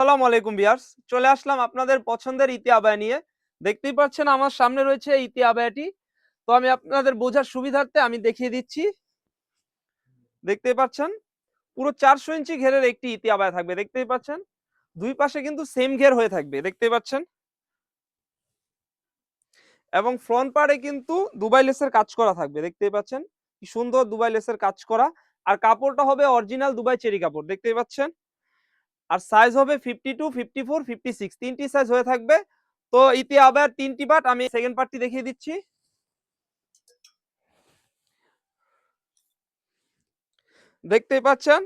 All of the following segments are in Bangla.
আসসালামু আলাইকুম ভিউয়ার্স, চলে আসলাম আপনাদের পছন্দের ইতি আবায়া নিয়ে। দেখতেই পাচ্ছেন আমার সামনে রয়েছে ইতি আবায়াটি। তো আমি আপনাদের বোঝার সুবিধার্থে আমি দেখিয়ে দিচ্ছি। দেখতেই পাচ্ছেন পুরো 400 ইঞ্চি ঘেরের একটি ইতি আবায়া থাকবে। দেখতেই পাচ্ছেন দুই পাশে কিন্তু সেম ঘের হয়ে থাকবে। দেখতেই পাচ্ছেন এবং ফ্রন্ট পার্টে কিন্তু দুবাই লেসের কাজ করা থাকবে। দেখতেই পাচ্ছেন কি সুন্দর দুবাই লেসের কাজ করা। আর কাপড়টা হবে অরিজিনাল দুবাই চেরি কাপড়। দেখতেই পাচ্ছেন। আর সাইজ হবে 52, 54, 56 তিনটি সাইজ হয়ে থাকবে। তো ইতি আবার তিনটি পার্ট, আমি সেকেন্ড পার্টটি দেখিয়ে দিচ্ছি। দেখতেই পাচ্ছেন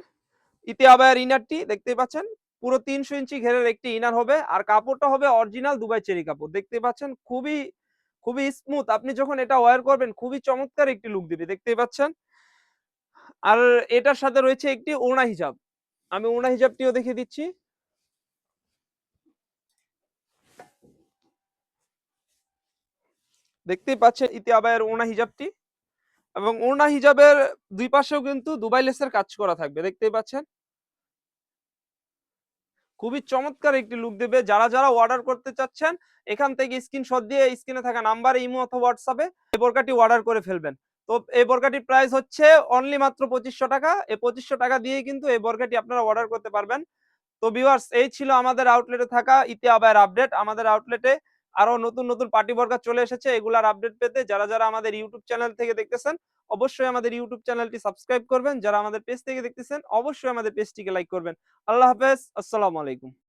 ইতি আবায়ের ইনারটি দেখতেই পাচ্ছেন পুরো 300 ইঞ্চি ঘেরের একটি ইনার হবে। আর কাপড়টা হবে অরিজিনাল দুবাই চেরি কাপড়। দেখতেই পাচ্ছেন খুবই খুবই স্মুথ। আপনি যখন এটা ওয়্যার করবেন খুবই চমৎকার একটি লুক দিবে। দেখতেই পাচ্ছেন। আর এটার সাথে রয়েছে একটি ওড়না হিজাব। আমি ওড়না হিজাবটিও দেখিয়ে দিচ্ছি। দেখতেই পাচ্ছেন ইতি আবায়ের ওড়না হিজাবটি এবং ওড়না হিজাবের দুই পাশেও কিন্তু দুবাই লেসের কাজ করা থাকবে। দেখতেই পাচ্ছেন খুবই চমৎকার একটি লুক দেবে। যারা যারা অর্ডার করতে চাচ্ছেন এখান থেকে স্ক্রিনশট দিয়ে স্ক্রিনে থাকা নাম্বারে ইমো অথবা হোয়াটসঅ্যাপে এই বোরকাটি অর্ডার করে ফেলবেন। তো এই বোরকাটির প্রাইস হচ্ছে অনলি মাত্র 2500 টাকা। এই 2500 টাকা দিয়েই কিন্তু এই বোরকাটি আপনারা অর্ডার করতে পারবেন। তো ভিউয়ার্স, এই ছিল আমাদের আউটলেটে থাকা ইতি আবায়ের আপডেট। আমাদের আউটলেটে আরো নতুন নতুন পার্টি বোরকা চলে এসেছে। এগুলার আপডেট পেতে যারা যারা আমাদের ইউটিউব চ্যানেল থেকে দেখতেছেন অবশ্যই আমাদের ইউটিউব চ্যানেলটি সাবস্ক্রাইব করবেন। যারা আমাদের পেজ থেকে দেখতেছেন অবশ্যই আমাদের পেজটিকে লাইক করবেন। আল্লাহ হাফেজ, আসসালামু আলাইকুম।